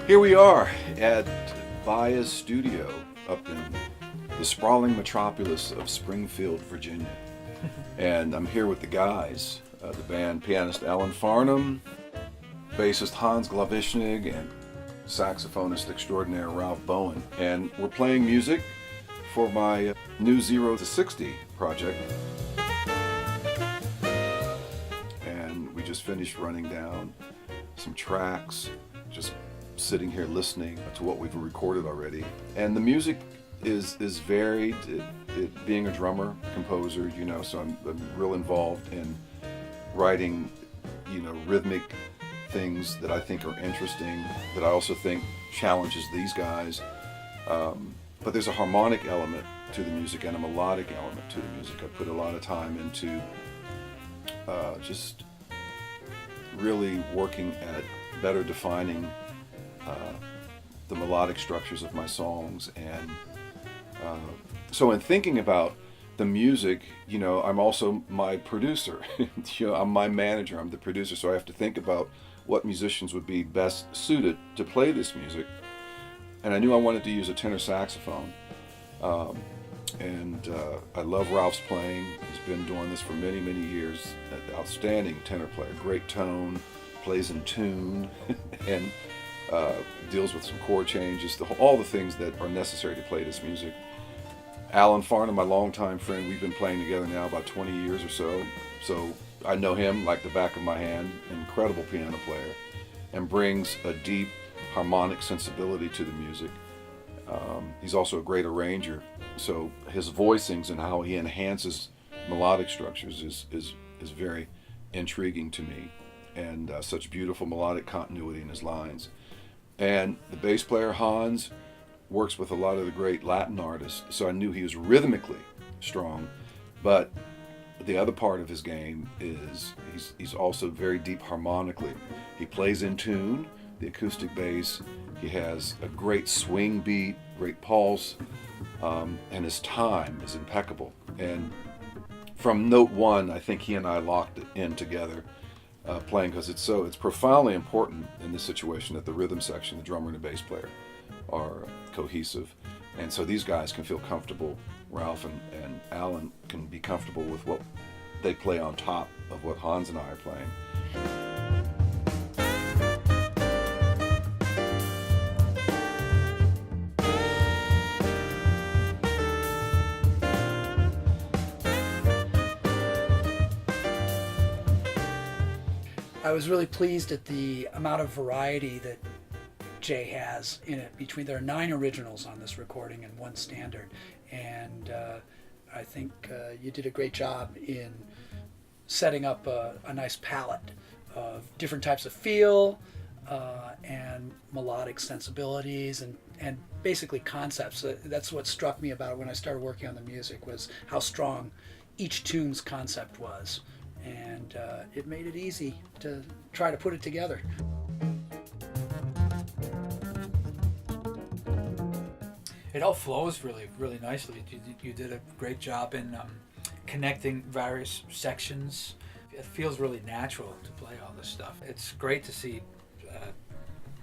Here we are at Baez Studio up in the sprawling metropolis of Springfield, Virginia. And I'm here with the guys, the band pianist Alan Farnham, bassist Hans Glawischnig, and saxophonist extraordinaire Ralph Bowen. And we're playing music for my new 0 to 60 project. And we just finished running down some tracks, just sitting here listening to what we've recorded already. And the music is varied. It being a drummer, composer, so I'm real involved in writing, rhythmic things that I think are interesting, that I also think challenges these guys. But there's a harmonic element to the music and a melodic element to the music. I put a lot of time into just really working at better defining the melodic structures of my songs. And so in thinking about the music, I'm also my producer. I'm my manager, I'm the producer, so I have to think about what musicians would be best suited to play this music. And I knew I wanted to use a tenor saxophone. I love Ralph's playing. He's been doing this for many, many years. An outstanding tenor player, great tone, plays in tune, and deals with some chord changes, all the things that are necessary to play this music. Alan Farnham, my longtime friend, we've been playing together now about 20 years or so I know him like the back of my hand. Incredible piano player, and brings a deep harmonic sensibility to the music. He's also a great arranger, so his voicings and how he enhances melodic structures is very intriguing to me, and such beautiful melodic continuity in his lines. And the bass player Hans works with a lot of the great Latin artists, so I knew he was rhythmically strong, but the other part of his game is he's also very deep harmonically. He plays in tune, the acoustic bass. He has a great swing beat, great pulse, and his time is impeccable. And from note one, I think he and I locked it in together, playing, because it's profoundly important in this situation that the rhythm section, the drummer and the bass player, are cohesive. And so these guys can feel comfortable. Ralph and Alan can be comfortable with what they play on top of what Hans and I are playing. I was really pleased at the amount of variety that Jay has in it. There are 9 originals on this recording and 1 standard, and I think you did a great job in setting up a nice palette of different types of feel and melodic sensibilities and basically concepts. That's what struck me about it when I started working on the music, was how strong each tune's concept was, and it made it easy to try to put it together. It all flows really, really nicely. You did a great job in connecting various sections. It feels really natural to play all this stuff. It's great to see a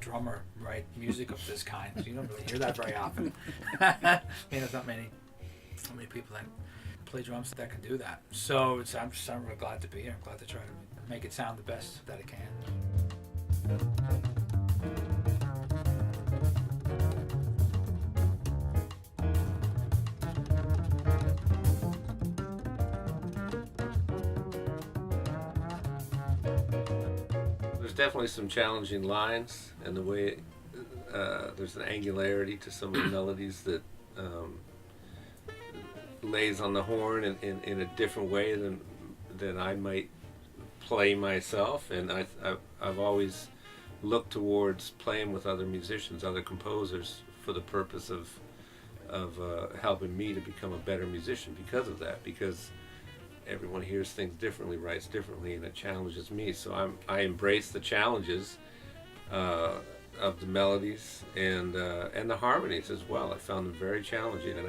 drummer write music of this kind. You don't really hear that very often. There's not many people that play drums that can do that. So I'm really glad to be here. I'm glad to try to make it sound the best that it can. There's definitely some challenging lines, and the way there's an angularity to some of the melodies that lays on the horn in a different way than I might play myself. And I've always looked towards playing with other musicians, other composers, for the purpose of helping me to become a better musician because of that. Because everyone hears things differently, writes differently, and it challenges me. So I embrace the challenges of the melodies and the harmonies as well. I found them very challenging, and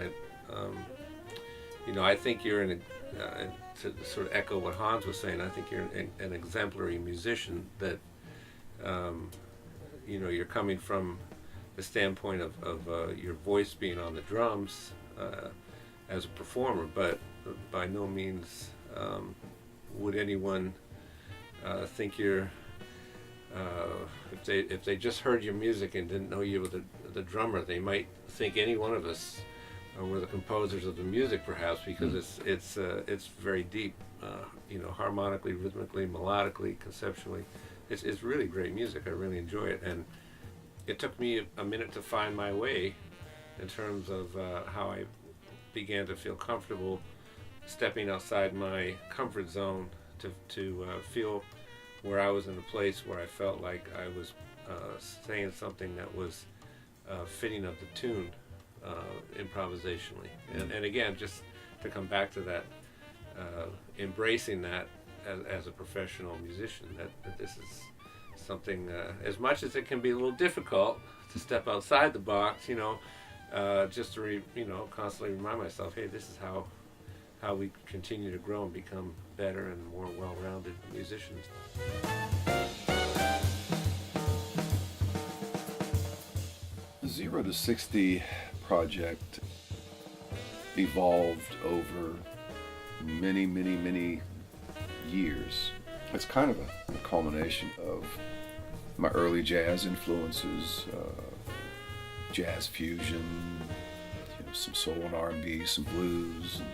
I think you're to sort of echo what Hans was saying. I think you're an exemplary musician that you're coming from the standpoint of your voice being on the drums as a performer, but by no means would anyone think you're if they just heard your music and didn't know you were the drummer, they might think any one of us were the composers of the music, perhaps, because it's very deep, harmonically, rhythmically, melodically, conceptually. It's really great music. I really enjoy it, and it took me a minute to find my way in terms of how I began to feel comfortable stepping outside my comfort zone to feel where I was in a place where I felt like I was saying something that was fitting of the tune improvisationally. And again, just to come back to that, embracing that as a professional musician, that this is something, as much as it can be a little difficult to step outside the box, just to constantly remind myself, hey, this is how we continue to grow and become better and more well-rounded musicians. The 0 to 60 project evolved over many, many, many years. It's kind of a culmination of my early jazz influences, jazz fusion, some soul and R&B, some blues, and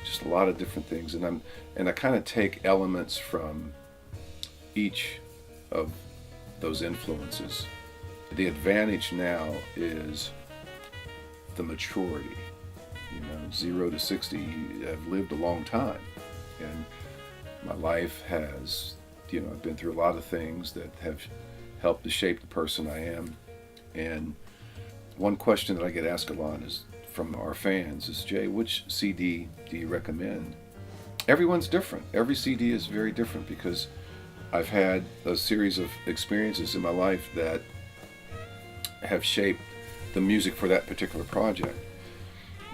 just a lot of different things. And I kind of take elements from each of those influences. The advantage now is the maturity. 0 to 60, I've lived a long time, and my life has, I've been through a lot of things that have helped to shape the person I am. And one question that I get asked a lot is from our fans is, Jay, which CD do you recommend? Everyone's different. Every CD is very different because I've had a series of experiences in my life that have shaped the music for that particular project.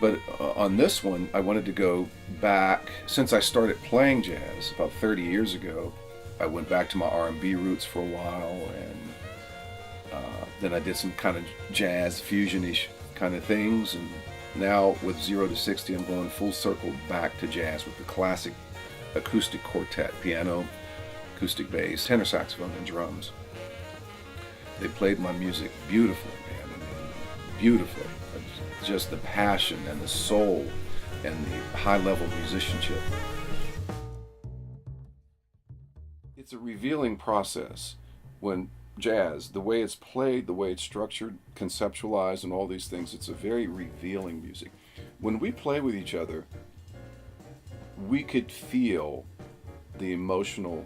But on this one, I wanted to go back. Since I started playing jazz about 30 years ago, I went back to my R&B roots for a while, and then I did some kind of jazz fusion-ish kind of things. And now with 0 to 60, I'm going full circle back to jazz with the classic acoustic quartet, piano, acoustic bass, tenor saxophone, and drums. They played my music beautifully, man. I mean, beautifully. Just the passion and the soul and the high-level musicianship. It's a revealing process when jazz, the way it's played, the way it's structured, conceptualized, and all these things, it's a very revealing music. When we play with each other, we could feel the emotional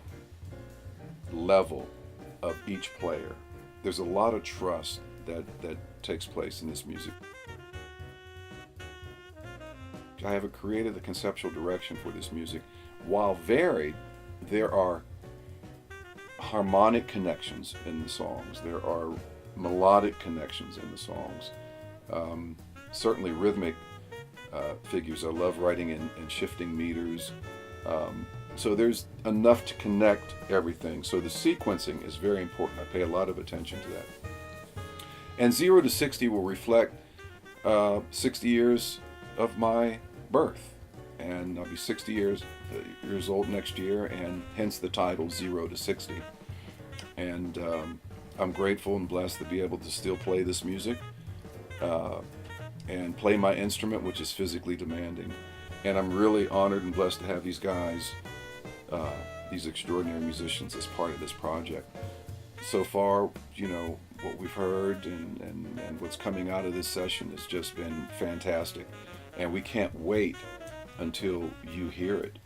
level of each player. There's a lot of trust that takes place in this music. I have created the conceptual direction for this music. While varied, there are harmonic connections in the songs. There are melodic connections in the songs. Certainly rhythmic figures. I love writing in shifting meters. So there's enough to connect everything. So the sequencing is very important. I pay a lot of attention to that. And 0 to 60 will reflect 60 years of my birth. And I'll be 60 years old next year, and hence the title 0 to 60. And I'm grateful and blessed to be able to still play this music and play my instrument, which is physically demanding. And I'm really honored and blessed to have these guys, these extraordinary musicians, as part of this project. So far, what we've heard and what's coming out of this session has just been fantastic. And we can't wait until you hear it.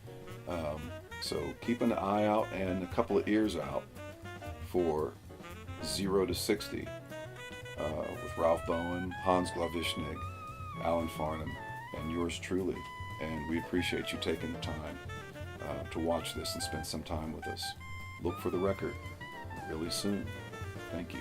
So keep an eye out and a couple of ears out for 0 to 60 with Ralph Bowen, Hans Glawischnig, Alan Farnham, and yours truly. And we appreciate you taking the time to watch this and spend some time with us. Look for the record really soon. Thank you.